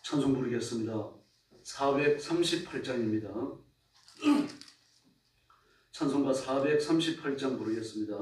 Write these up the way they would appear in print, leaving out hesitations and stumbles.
찬송 부르겠습니다. 438장입니다. 찬송가 438장 부르겠습니다.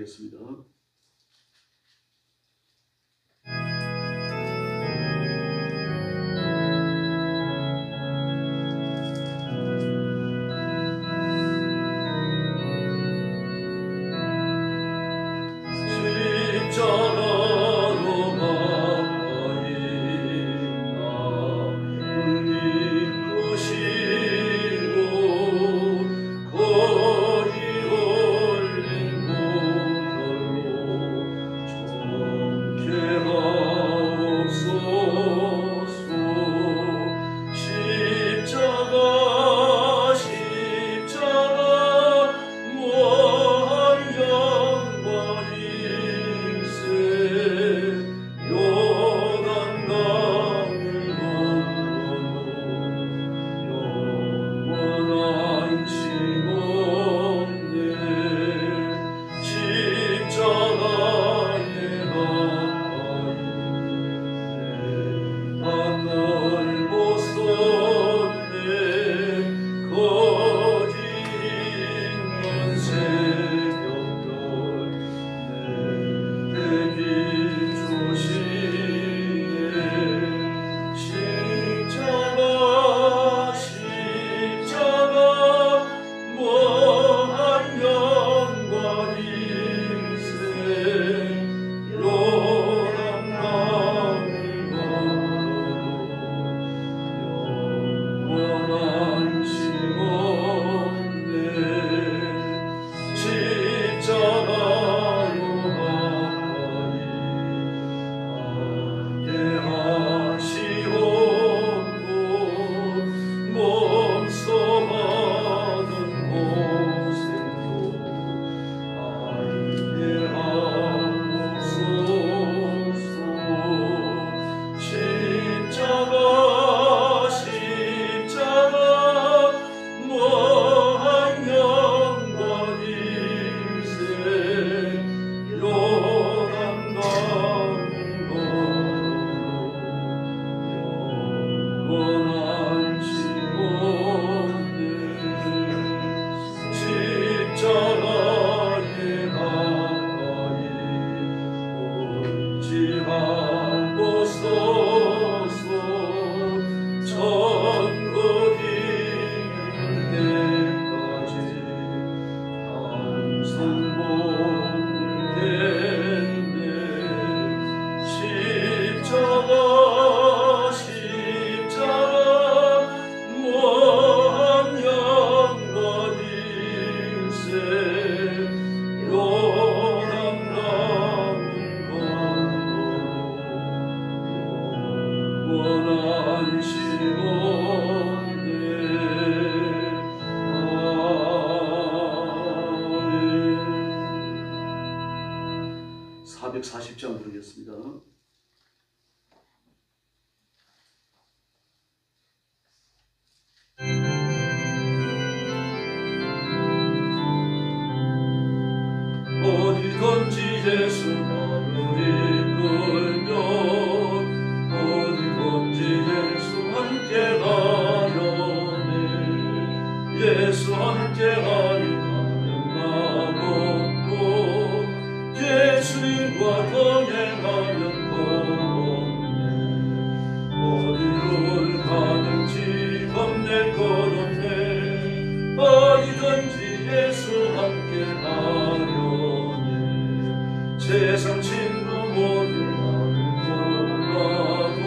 부르겠습니다. 십자가에 가까이 오지마 40장 부르겠습니다. 어디든지 예수 나를 이끌면 어디든지 예수 함께 가려네 예수 함께 가니 가면 맛없고 예수님과 동행하면 겁없네 어디를 가든지 겁낼 것 없네 어디든지 예수 함께 가려네 세상 친구 모두 나를 몰라도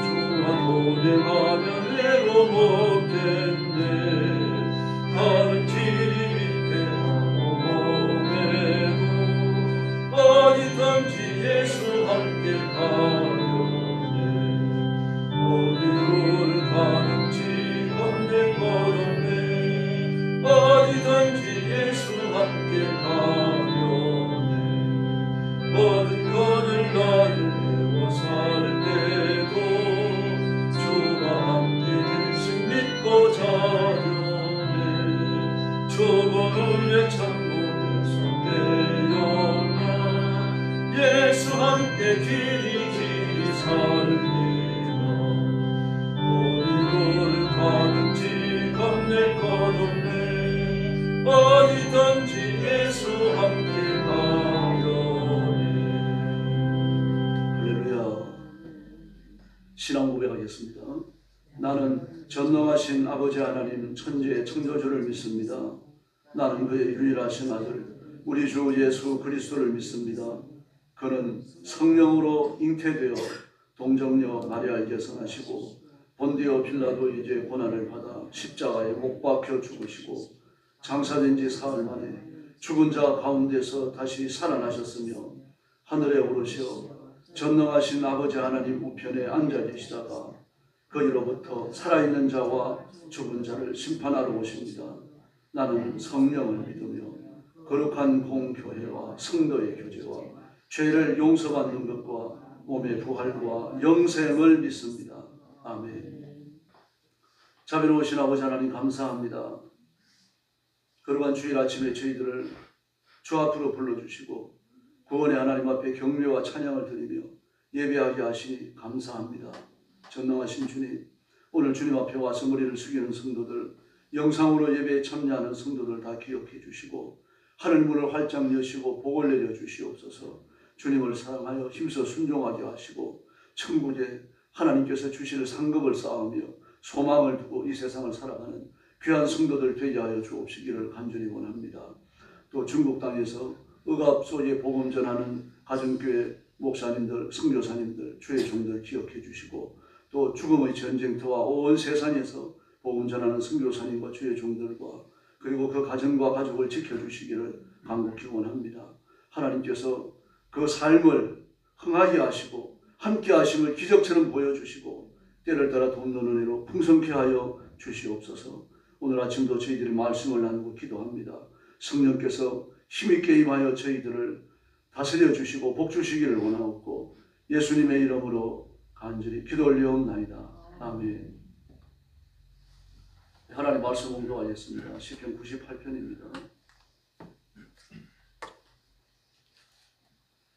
주와 동행하면 외로웠겠네 가는 길이 위태하고 험해도 어디든지 예수 함께 가려네 어디를 가는지 겁낼 것 없네 어디든지 예수 함께 가려네 모든 것을 나를 내워 살 때도 주가 함께 계신 믿고 자려네 좁은 우리의 창문을 손대어나 예수 함께 길이 살리라 어디를 가든지 겁낼 것 없네 어디든지 예수 함께 가려네 할렐루야 신앙 고백하겠습니다. 나는 전능하신 아버지 하나님 천지의 창조주를 믿습니다. 나는 그의 유일하신 아들 우리 주 예수 그리스도를 믿습니다. 그는 성령으로 잉태되어 동정녀 마리아에게서 나시고 본디오 빌라도에게 고난을 받아 십자가에 못 박혀 죽으시고 장사된 지 사흘 만에 죽은 자 가운데서 다시 살아나셨으며 하늘에 오르시어 전능하신 아버지 하나님 우편에 앉아 계시다가 거기로부터 살아있는 자와 죽은 자를 심판하러 오십니다. 나는 성령을 믿으며 거룩한 공교회와 성도의 교제와 죄를 용서받는 것과 몸의 부활과 영생을 믿습니다. 아멘. 자비로우신 아버지 하나님 감사합니다. 거룩한 주일 아침에 저희들을 주 앞으로 불러주시고 구원의 하나님 앞에 경배와 찬양을 드리며 예배하게 하시니 감사합니다. 전능하신 주님, 오늘 주님 앞에 와서 머리를 숙이는 성도들, 영상으로 예배에 참여하는 성도들 다 기억해 주시고 하늘 문을 활짝 여시고 복을 내려 주시옵소서. 주님을 사랑하여 힘써 순종하게 하시고 천국에 하나님께서 주실 상급을 쌓으며 소망을 두고 이 세상을 살아가는 귀한 성도들 되게 하여 주옵시기를 간절히 원합니다. 또 중국 땅에서 억압소에 복음 전하는 가정교회 목사님들, 선교사님들, 주의 종들 기억해 주시고 또 죽음의 전쟁터와 온 세상에서 복음 전하는 선교사님과 주의 종들과 그리고 그 가정과 가족을 지켜주시기를 간곡히 원합니다. 하나님께서 그 삶을 흥하게 하시고 함께 하심을 기적처럼 보여주시고 때를 따라 돕는 은혜로 풍성케 하여 주시옵소서. 오늘 아침도 저희들이 말씀을 나누고 기도합니다. 성령께서 힘있게 임하여 저희들을 다스려 주시고 복 주시기를 원하옵고 예수님의 이름으로 간절히 기도 올려옵나이다. 아멘. 하나님 말씀 공부하겠습니다. 시편 98편입니다.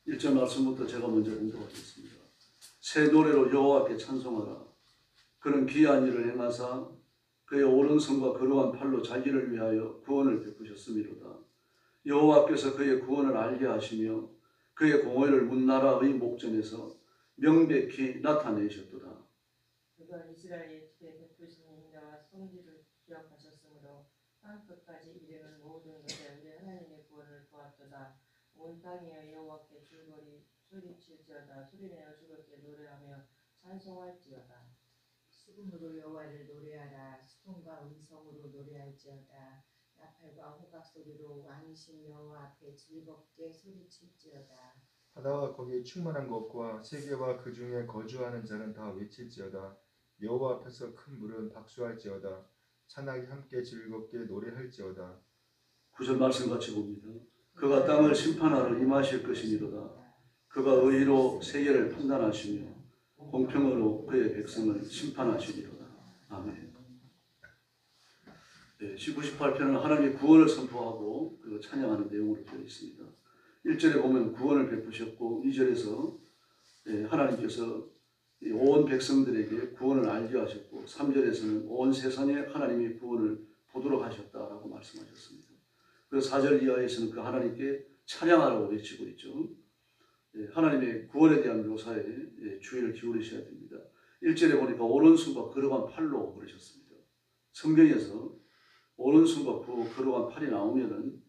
1절 말씀부터 제가 먼저 공부하겠습니다. 새 노래로 여호와께 찬송하라. 그는 기이한 일을 행하사 그의 오른손과 거룩한 팔로 자기를 위하여 구원을 베푸셨음이로다. 여호와께서 그의 구원을 알게 하시며 그의 공의를 문나라의 목전에서 명백히 나타내셨도다. 그가 이스라엘의 집에 베푸신 인자와 성질을 기억하셨으므로 땅 끝까지 이르는 모든 것에 우리 하나님의 구원을 보았도다. 온 땅이여 여호와께 줄거리 소리칠지어다. 소리내어 주께 노래하며 찬송할지어다. 수금으로 여호와를 노래하라. 수금과 음성으로 노래할지어다. 나팔과 호각 소리로 왕이신 여호와 앞에 즐겁게 소리칠지어다. 바다와 거기에 충만한 것과 세계와 그 중에 거주하는 자는 다 외칠지어다. 여호와 앞에서 큰 물은 박수할지어다. 찬하게 함께 즐겁게 노래할지어다. 9절 말씀 같이 봅니다. 그가 땅을 심판하러 임하실 것이니로다. 그가 의로 세계를 판단하시며 공평으로 그의 백성을 심판하시리로다. 아멘. 네, 98편은 하나님의 구원을 선포하고 그 찬양하는 내용으로 되어 있습니다. 1절에 보면 구원을 베푸셨고 2절에서 하나님께서 온 백성들에게 구원을 알게 하셨고 3절에서는 온 세상에 하나님의 구원을 보도록 하셨다라고 말씀하셨습니다. 그래서 4절 이하에서는 그 하나님께 찬양하라고 외치고 있죠. 하나님의 구원에 대한 묘사에 주의를 기울이셔야 됩니다. 1절에 보니까 오른손과 걸어간 팔로 그러셨습니다. 성경에서 오른손과 걸어간 팔이 나오면은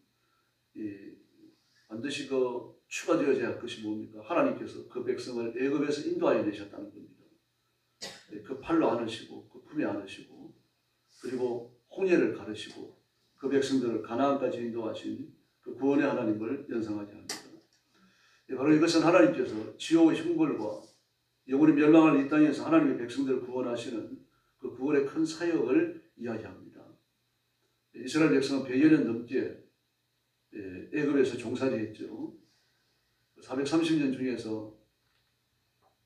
반드시 그 추가되어져야 할 것이 뭡니까? 하나님께서 그 백성을 애굽에서 인도하여 내셨다는 겁니다. 그 팔로 안으시고 그 품에 안으시고 그리고 홍해를 가르시고 그 백성들을 가나안까지 인도하신 그 구원의 하나님을 연상하게 합니다. 바로 이것은 하나님께서 지옥의 형벌과 영원히 멸망할 이 땅에서 하나님의 백성들을 구원하시는 그 구원의 큰 사역을 이야기합니다. 이스라엘 백성은 100여 년 넘게 애굽에서 종살이했죠. 430년 중에서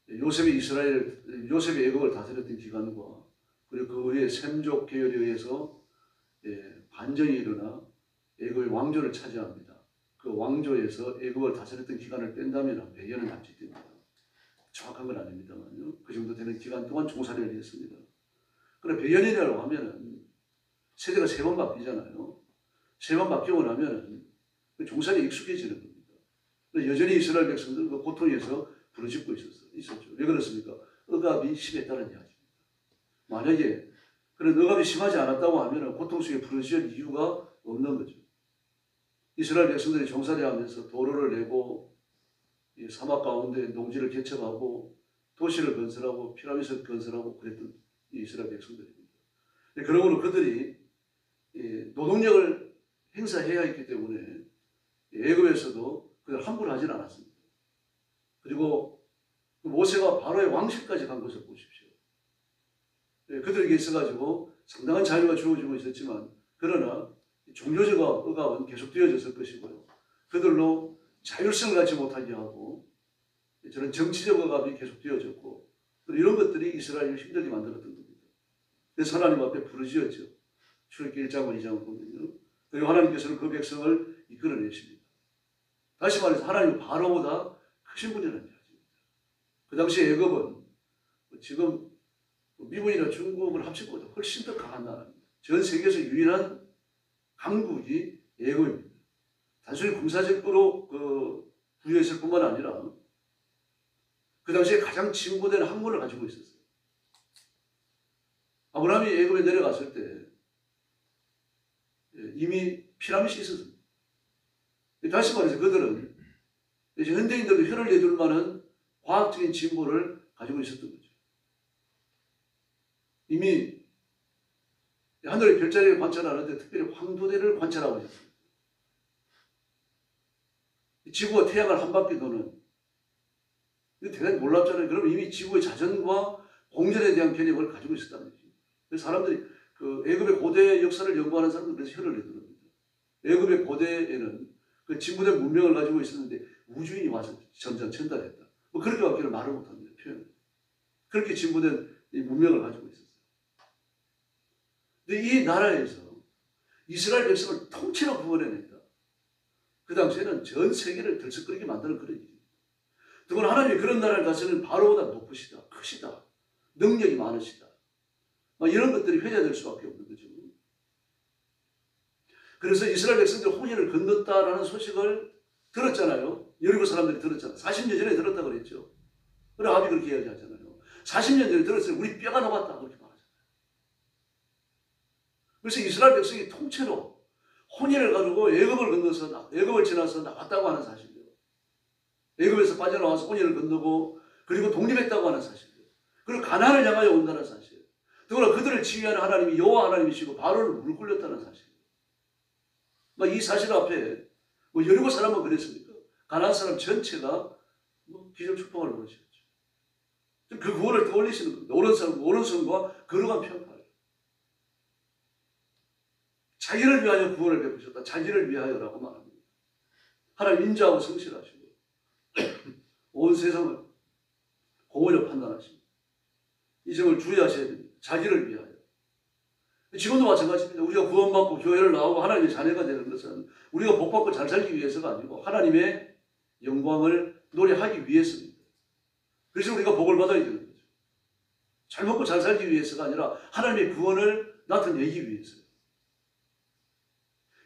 요셉이 애굽을 다스렸던 기간과 그리고 그 후에 셈족 계열에 의해서 반정이 일어나 애굽의 왕조를 차지합니다. 그 왕조에서 애굽을 다스렸던 기간을 뺀다면 100여 년 남짓됩니다. 정확한 건 아닙니다만요. 그 정도 되는 기간 동안 종살이를 했습니다. 그런데 100여 년이라고 하면은 세대가 3번 바뀌잖아요. 3번 바뀌고 나면은 그 종살이에 익숙해지는 겁니다. 여전히 이스라엘 백성들은 그 고통에서 부르짖고 있었죠. 왜 그렇습니까? 억압이 심했다는 이야기입니다. 만약에 그런 억압이 심하지 않았다고 하면 고통 속에 부르짖을 이유가 없는 거죠. 이스라엘 백성들이 종살이하면서 도로를 내고 이 사막 가운데 농지를 개척하고 도시를 건설하고 피라미드를 건설하고 그랬던 이 이스라엘 백성들입니다. 그러므로 그들이 노동력을 행사해야 했기 때문에 애굽에서도 그걸 함부로 하진 않았습니다. 그리고 모세가 바로의 왕실까지 간 것을 보십시오. 그들에게 있어가지고 상당한 자유가 주어지고 있었지만 그러나 종교적 억압은 계속되어졌을 것이고요. 그들로 자율성을 갖지 못하게 하고 저런 정치적 억압이 계속되어졌고 이런 것들이 이스라엘을 힘들게 만들었던 겁니다. 그래서 하나님 앞에 부르짖었죠. 출애굽기 1장과 2장을 보면요. 그리고 하나님께서는 그 백성을 이끌어내십니다. 다시 말해서 하나님은 바로보다 크신 분이라는 이야기입니다. 그 당시 애굽은 지금 미국이나 중국을 합치고도 훨씬 더 강한 나라입니다. 전 세계에서 유일한 강국이 애굽입니다. 단순히 군사적으로 부여했을 뿐만 아니라 그 당시에 가장 진보된 학문을 가지고 있었어요. 아브라함이 애굽에 내려갔을 때 이미 피라미드가 있었습니다. 다시 말해서 그들은 이제 현대인들도 혀를 내둘 만한 과학적인 진보를 가지고 있었던 거죠. 이미 하늘의 별자리를 관찰하는데 특별히 황도대를 관찰하고 있었습니다. 지구가 태양을 한 바퀴 도는 이거 대단히 놀랍잖아요. 그러면 이미 지구의 자전과 공전에 대한 개념을 가지고 있었다는 거죠. 그래서 사람들이 그 애굽의 고대 역사를 연구하는 사람들은 그래서 혀를 내두릅니다. 애굽의 고대에는 그 진보된 문명을 가지고 있었는데 우주인이 와서 전달했다. 뭐 그렇게밖에 말을 못합니다. 표현을. 그렇게 진보된 이 문명을 가지고 있었어요. 근데 이 나라에서 이스라엘 백성을 통째로 구원해낸다. 그 당시에는 전 세계를 들썩거리게 만드는 그런 일입니다. 더구나 하나님이 그런 나라를 다스리는 바로보다 높으시다, 크시다, 능력이 많으시다. 이런 것들이 회자될 수밖에 없는 거죠. 그래서 이스라엘 백성들이 홍해를 건넜다라는 소식을 들었잖아요. 여리고 사람들이 들었잖아요. 40년 전에 들었다고 그랬죠. 그래 아비 그렇게 이야기하잖아요. 40년 전에 들었어요. 우리 뼈가 녹았다 그렇게 말하잖아요. 그래서 이스라엘 백성이 통째로 홍해를 가지고 애굽을 건너서 애굽을 지나서 나왔다고 하는 사실이에요. 애굽에서 빠져나와서 홍해를 건너고 그리고 독립했다고 하는 사실이에요. 그리고 가나안을 향하여 온다는 사실. 더구나 그들을 지휘하는 하나님이 여호와 하나님이시고 바로를 물 굴렸다는 사실. 이 사실 앞에 여리고 사람은 그랬습니까? 가나안 사람 전체가 기절축복을 벌이셨죠. 그 구원을 떠올리시는 겁니다. 오른손과 걸어간 편팔. 자기를 위하여 구원을 베푸셨다. 자기를 위하여라고 말합니다. 하나님 인자하고 성실하시고 온 세상을 공의로 판단하십니다. 이 점을 주의하셔야 됩니다. 자기를 위하여. 지금도 마찬가지입니다. 우리가 구원받고 교회를 나오고 하나님의 자녀가 되는 것은 우리가 복받고 잘 살기 위해서가 아니고 하나님의 영광을 노래하기 위해서입니다. 그래서 우리가 복을 받아야 되는 거죠. 잘 먹고 잘 살기 위해서가 아니라 하나님의 구원을 나타내기 위해서요.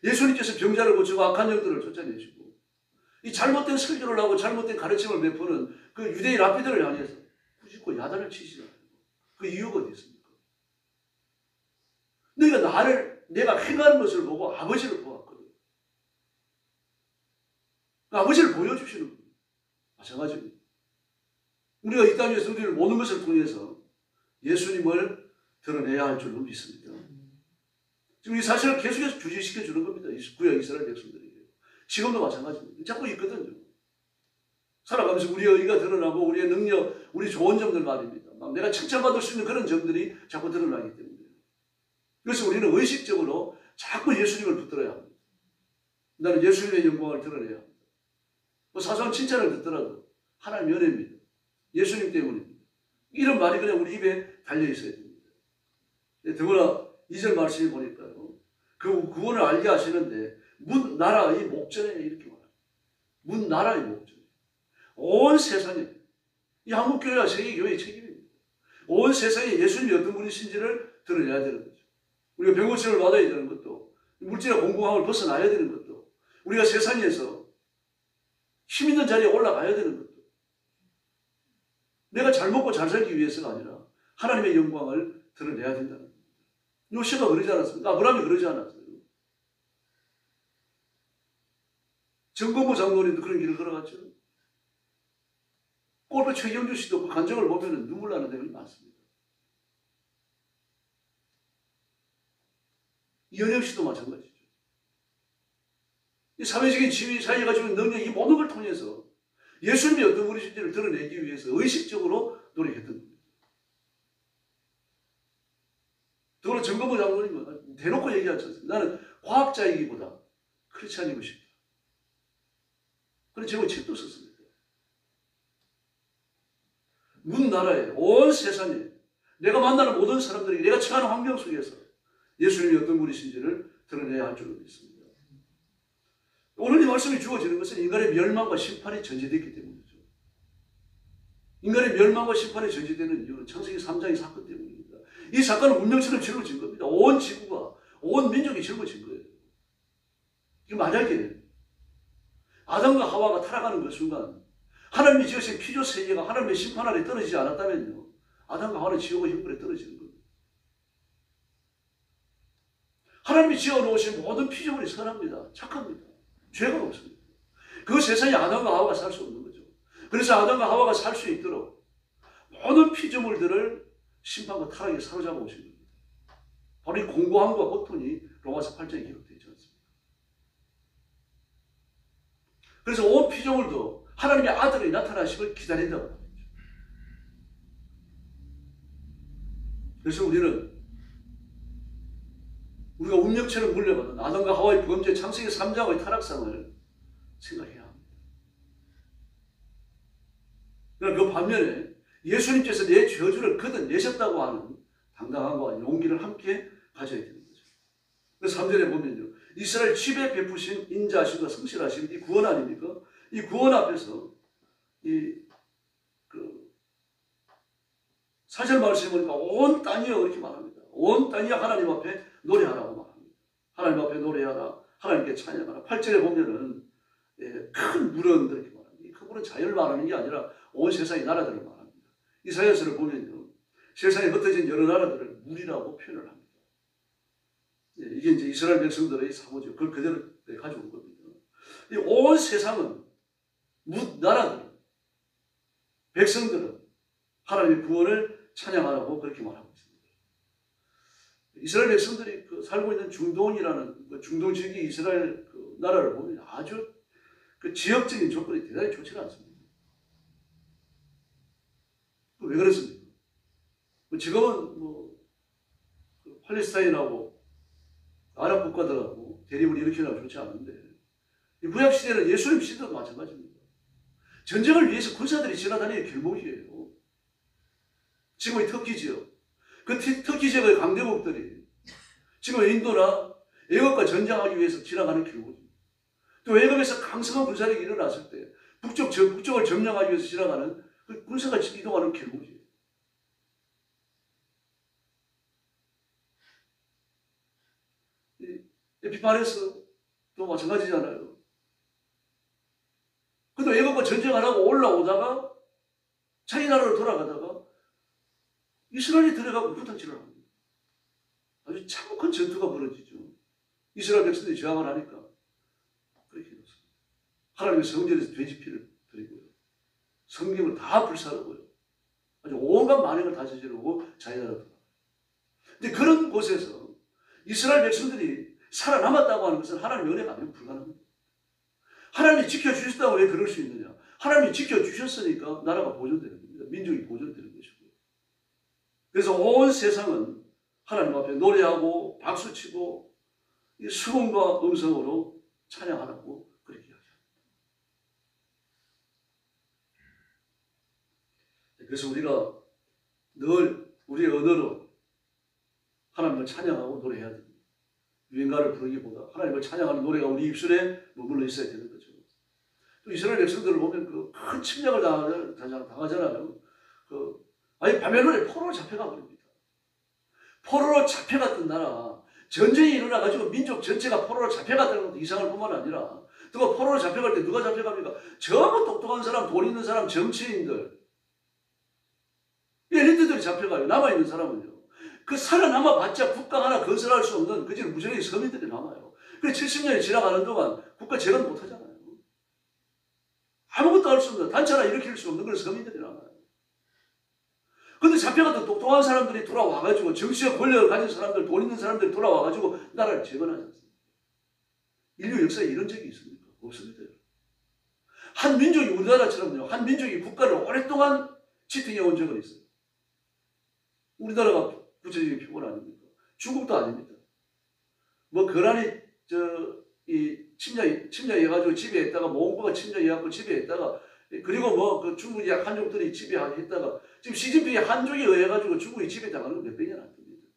예수님께서 병자를 고치고 악한 영들을 쫓아내시고 이 잘못된 설교를 하고 잘못된 가르침을 베푸는 그 유대인 랍비들을 향해서 꾸짖고 야단을 치시잖아요. 그 이유가 어디 있습니까? 내가 행하는 것을 보고 아버지를 보았거든. 아버지를 보여주시는 거예요. 마찬가지입니다. 우리가 이 땅에서 우리를 모든 것을 통해서 예수님을 드러내야 할 줄로 믿습니다. 지금 이 사실을 계속해서 주지시켜 주는 겁니다. 구약 이스라엘 백성들에게. 지금도 마찬가지입니다. 자꾸 있거든요. 살아가면서 우리의 의가 드러나고 우리의 능력, 우리 좋은 점들 말입니다. 막 내가 칭찬받을 수 있는 그런 점들이 자꾸 드러나기 때문에. 그래서 우리는 의식적으로 자꾸 예수님을 붙들어야 합니다. 나는 예수님의 영광을 드러내야 합니다. 뭐 사소한 칭찬을 듣더라도 하나님의 은혜입니다. 예수님 때문입니다. 이런 말이 그냥 우리 입에 달려 있어야 됩니다. 더구나 2절 말씀에 보니까요. 그 구원을 알게 하시는데 문 나라의 목전에 이렇게 말합니다. 문 나라의 목전에. 온 세상에 이 한국교회와 세계교회의 책임입니다. 온 세상에 예수님이 어떤 분이신지를 드러내야 되는 거죠. 우리가 병고침을 받아야 되는 것도 물질의 공공함을 벗어나야 되는 것도 우리가 세상에서 힘 있는 자리에 올라가야 되는 것도 내가 잘 먹고 잘 살기 위해서가 아니라 하나님의 영광을 드러내야 된다는 겁니다. 요시가 그러지 않았습니까? 아브라함이 그러지 않았어요. 정건부 장로님도 그런 길을 걸어갔죠. 꼴보 최경주 씨도 그 간증을 보면 눈물 나는 내용이 많습니다. 이현영 씨도 마찬가지죠. 이 사회적인 지위, 사회가 주는 능력, 이 모든 걸 통해서 예수님이 어떤 분이신지를 드러내기 위해서 의식적으로 노력했던 겁니다. 더불어 정건부 장로님은 대놓고 얘기하지 않습니다. 나는 과학자이기보다 크리스찬이고 싶다. 그런 제목의 책도 썼습니다. 문 나라에, 온 세상에 내가 만나는 모든 사람들이 내가 처하는 환경 속에서 예수님이 어떤 분이신지를 드러내야 할 줄로 믿습니다. 오늘 이 말씀이 주어지는 것은 인간의 멸망과 심판이 전제되기 때문이죠. 인간의 멸망과 심판이 전제되는 이유는 창세기 3장의 사건 때문입니다. 이 사건은 운명처럼 짊어진 겁니다. 온 지구가, 온 민족이 짊어진 거예요. 이게 만약에 아담과 하와가 타락하는 그 순간 하나님이 지으신 피조 세계가 하나님의 심판 아래 떨어지지 않았다면요. 아담과 하와는 지옥의 형벌에 떨어지는 겁니다. 하나님이 지어놓으신 모든 피조물이 선합니다. 착합니다. 죄가 없습니다. 그 세상에 아담과 하와가 살 수 없는 거죠. 그래서 아담과 하와가 살 수 있도록 모든 피조물들을 심판과 타락에 사로잡아 오신 겁니다. 바로 이 공고함과 고통이 로마서 8장에 기록되어 있지 않습니까? 그래서 온 피조물도 하나님의 아들의 나타나심을 기다린다고 합니다. 그래서 우리가 운명처럼 물려받은 아담과 하와의 범죄, 창세기 3장의 타락상을 생각해야 합니다. 그러나 그 반면에 예수님께서 내 저주를 걷어내셨다고 하는 당당함과 용기를 함께 가져야 되는 거죠. 그래서 3절에 보면요. 이스라엘 집에 베푸신 인자하심과 성실하심, 이 구원 아닙니까? 이 구원 앞에서 4절 말씀에 보니까 온 땅이여 이렇게 말합니다. 온 땅이여 하나님 앞에 노래하라고 말합니다. 하나님 앞에 노래하라. 하나님께 찬양하라. 8절에 보면은 큰 물은 그렇게 말합니다. 이 큰 물은 자연을 말하는 게 아니라 온 세상의 나라들을 말합니다. 이사야서를 보면요. 세상에 흩어진 여러 나라들을 물이라고 표현을 합니다. 이게 이제 이스라엘 백성들의 사고죠. 그걸 그대로 가져온 겁니다. 온 세상은 나라들, 백성들은 하나님의 구원을 찬양하라고 그렇게 말하고 있습니다. 이스라엘 백성들이 살고 있는 중동이라는 중동 지역의 이스라엘 나라를 보면 아주 지역적인 조건이 대단히 좋지가 않습니다. 왜 그렇습니까? 지금은 팔레스타인하고 아랍 국가들하고 대립을 일으키려고 좋지 않은데 이 구약 시대는 예수님 시대도 마찬가지입니다. 전쟁을 위해서 군사들이 지나다니는 길목이에요. 지금의 터키 지역. 그 터키 지역의 강대국들이 지금 인도나 애국과 전쟁하기 위해서 지나가는 길목입니다. 또 애국에서 강성한 군사력이 일어났을 때 북쪽을 점령하기 위해서 지나가는 그 군사가 이동하는 길목이에요. 에피파네스도 마찬가지잖아요. 그래도 애국과 전쟁을 하고 올라오다가 자기 나라로 돌아가다가 이스라엘이 들어가고 부탁질을 합니다. 아주 참혹한 전투가 벌어지죠. 이스라엘 백성들이 저항을 하니까 그렇게 되었습니다. 하나님의 성전에서 돼지피를 드리고요. 성경을 다 불사르고요. 아주 온갖 만행을 다 저지르고 자기 나라로 돌아가요. 근데 그런 곳에서 이스라엘 백성들이 살아남았다고 하는 것은 하나님의 은혜가 아니면 불가능합니다. 하나님이 지켜주셨다고 왜 그럴 수 있느냐? 하나님이 지켜주셨으니까 나라가 보존되는 겁니다. 민족이 보존되는 것이고요. 그래서 온 세상은 하나님 앞에 노래하고 박수치고 수금과 음성으로 찬양하라고 그렇게 이야기합니다. 그래서 우리가 늘 우리의 언어로 하나님을 찬양하고 노래해야 됩니다. 유행가를 부르기보다 하나님을 찬양하는 노래가 우리 입술에 머물러 있어야 되는 거죠. 또 이스라엘 백성들을 보면 그 큰 침략을 당하잖아요. 아니 바벨론에 포로로 잡혀가 버립니다. 포로로 잡혀갔던 나라, 전쟁이 일어나가지고 민족 전체가 포로로 잡혀갔다는 것도 이상할 뿐만 아니라 누가 포로로 잡혀갈 때 누가 잡혀갑니까? 전부 똑똑한 사람, 돈 있는 사람, 정치인들, 엘리트들이 잡혀가요. 남아있는 사람은요. 그 살아남아봤자 국가 하나 건설할 수 없는 그저 무지랭이 서민들이 남아요. 그래서 70년이 지나가는 동안 국가 재건 못하잖아요. 아무것도 할 수 없는, 단체 하나 일으킬 수 없는 그런 서민들이 남아요. 근데 잡혀갔던 똑똑한 사람들이 돌아와가지고 정치적 권력을 가진 사람들, 돈 있는 사람들이 돌아와가지고 나라를 재건하지 않습니까? 인류 역사에 이런 적이 있습니까? 없습니다. 한 민족이 우리나라처럼요. 한 민족이 국가를 오랫동안 지탱해온 적은 있어요. 우리나라가 구체적인 표본 아닙니까? 중국도 아닙니다. 뭐 거란이 침략해가지고 지배했다가 몽고가 침략해갖고 지배했다가 그리고 뭐 그 중국이 한족들이 지배했다가 지금 시진핑이 한족에 의해가지고 중국이 지배당하는 건 몇 백년 안 됩니다.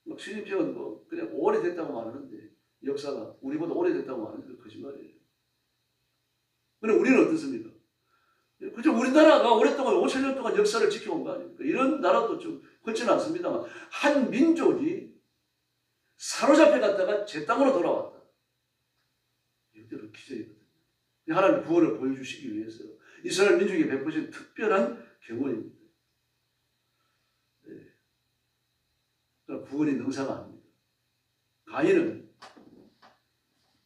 막 시진핑은 뭐 그냥 오래됐다고 말하는데 역사가 우리보다 오래됐다고 말하는데 거짓말이에요. 그런데 우리는 어떻습니까? 그죠? 우리나라가 오랫동안 5,000년 동안 역사를 지켜온 거 아닙니까? 이런 나라도 좀 그렇지는 않습니다만 한 민족이 사로잡혀 갔다가 제 땅으로 돌아왔다. 이것도 기적이거든요. 하나님의 구원을 보여주시기 위해서 이스라엘 민족이 베푸신 특별한 경원입니다. 네. 그러나 구원이 능사가 아닙니다. 가인은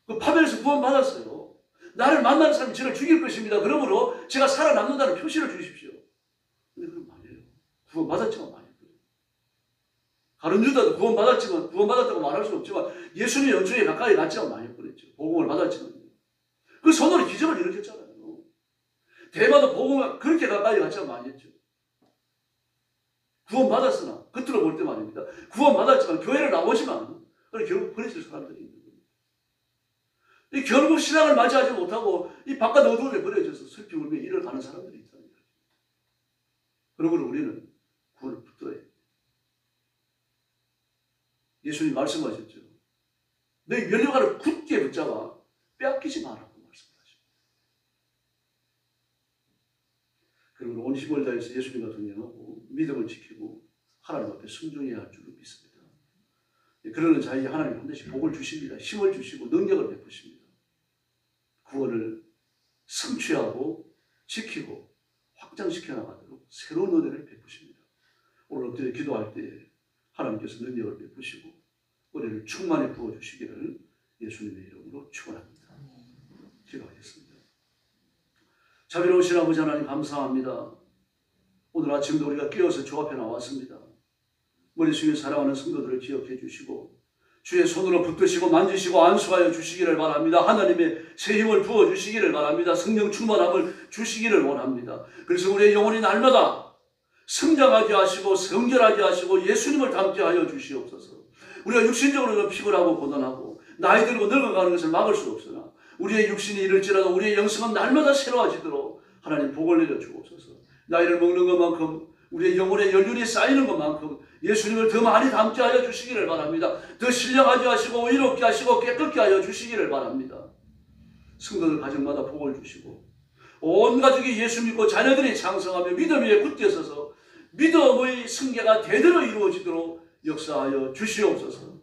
그 파벨에서 구원받았어요. 나를 만나는 사람이 저를 죽일 것입니다. 그러므로 제가 살아남는다는 표시를 주십시오. 근데 그건 아니에요. 구원받았지만 아니에요. 다른 유다도 구원받았다고 말할 수는 없지만 예수님의 연중에 가까이 갔지만 많이 그랬죠. 복음을 받았지만. 그 손으로 기적을 일으켰잖아요. 대마도 복음을 그렇게 가까이 갔지만 많이 했죠. 구원받았으나 겉으로 볼 때 말입니다. 구원받았지만 교회를 나오지만 결국 버려질 사람들이 있는 겁니다. 결국 신앙을 맞이하지 못하고 이 바깥 어두움에 버려져서 슬피 울며 일을 가는 사람들이 있다는 거죠. 그러므로 우리는 구원을 붙들어야 해요. 예수님이 말씀하셨죠. 너희 면류관을 굳게 붙잡아 빼앗기지 마라고 말씀하십니다. 그러므로 온 힘을 다해서 예수님과 동행하고 믿음을 지키고 하나님 앞에 순종해야 할 줄로 믿습니다. 그러는 자에게 하나님 반드시 복을 주십니다. 힘을 주시고 능력을 베푸십니다. 구원을 성취하고 지키고 확장시켜 나가도록 새로운 은혜를 베푸십니다. 오늘 엎드려 기도할 때 하나님께서 능력을 베푸시고 은혜를 충만히 부어주시기를 예수님의 이름으로 축원합니다. 기도하겠습니다. 자비로우신 아버지 하나님 감사합니다. 오늘 아침도 우리가 깨어서 주 앞에 나왔습니다. 머릿속에 사랑하는 성도들을 기억해 주시고 주의 손으로 붙드시고 만지시고 안수하여 주시기를 바랍니다. 하나님의 새 힘을 부어주시기를 바랍니다. 성령 충만함을 주시기를 원합니다. 그래서 우리의 영혼이 날마다 성장하게 하시고 성결하게 하시고 예수님을 닮게 하여 주시옵소서. 우리가 육신적으로는 피곤하고 고단하고 나이 들고 늙어가는 것을 막을 수 없으나 우리의 육신이 이럴지라도 우리의 영성은 날마다 새로워지도록 하나님 복을 내려 주옵소서. 나이를 먹는 것만큼 우리의 영혼의 연륜이 쌓이는 것만큼 예수님을 더 많이 닮게 하여 주시기를 바랍니다. 더 신령하게 하시고 의롭게 하시고 깨끗게 하여 주시기를 바랍니다. 성도들 가정마다 복을 주시고 온 가족이 예수 믿고 자녀들이 장성하며 믿음 위에 굳게 서서 믿음의 승계가 대대로 이루어지도록 역사하여 주시옵소서.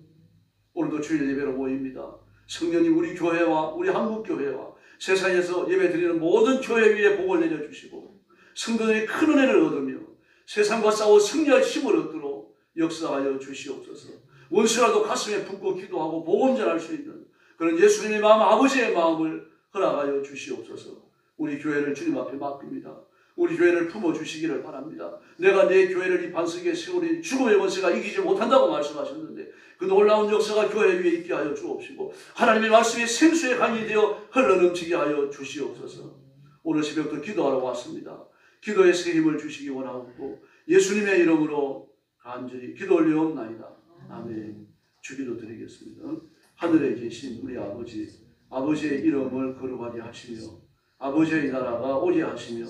오늘도 주일 예배로 모입니다. 성령님 우리 교회와 우리 한국교회와 세상에서 예배드리는 모든 교회 위에 복을 내려주시고 성도들이 큰 은혜를 얻으며 세상과 싸워 승리할 힘을 얻도록 역사하여 주시옵소서. 원수라도 가슴에 품고 기도하고 복음 전할 수 있는 그런 예수님의 마음, 아버지의 마음을 허락하여 주시옵소서. 우리 교회를 주님 앞에 맡깁니다. 우리 교회를 품어주시기를 바랍니다. 내가 내 교회를 이 반석에 세우니 죽음의 권세가 이기지 못한다고 말씀하셨는데 그 놀라운 역사가 교회 위에 있게 하여 주옵시고 하나님의 말씀이 생수의 강이 되어 흘러넘치게 하여 주시옵소서. 오늘 새벽부터 기도하러 왔습니다. 기도의 새 힘을 주시기 원하옵고 예수님의 이름으로 간절히 기도 올리옵나이다. 아멘. 주기도 드리겠습니다. 하늘에 계신 우리 아버지, 아버지의 이름을 거룩하게 하시며 아버지의 나라가 오게 하시며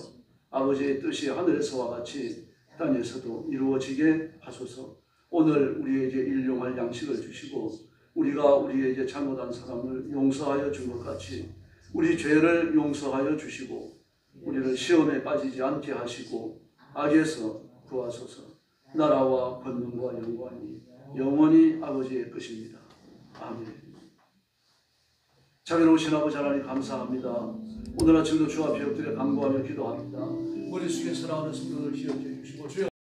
아버지의 뜻이 하늘에서와 같이 땅에서도 이루어지게 하소서. 오늘 우리에게 일용할 양식을 주시고 우리가 우리에게 잘못한 사람을 용서하여 준 것 같이 우리 죄를 용서하여 주시고 우리를 시험에 빠지지 않게 하시고 악에서 구하소서. 나라와 권능과 영광이 영원히 아버지의 것입니다. 아멘. 자비로우신 아버지 하나님 감사합니다. 오늘 아침도 주 앞에 엎드려 간구하며 기도합니다. 머리 숙여 살아가는 성도들 기억해 주시고 주여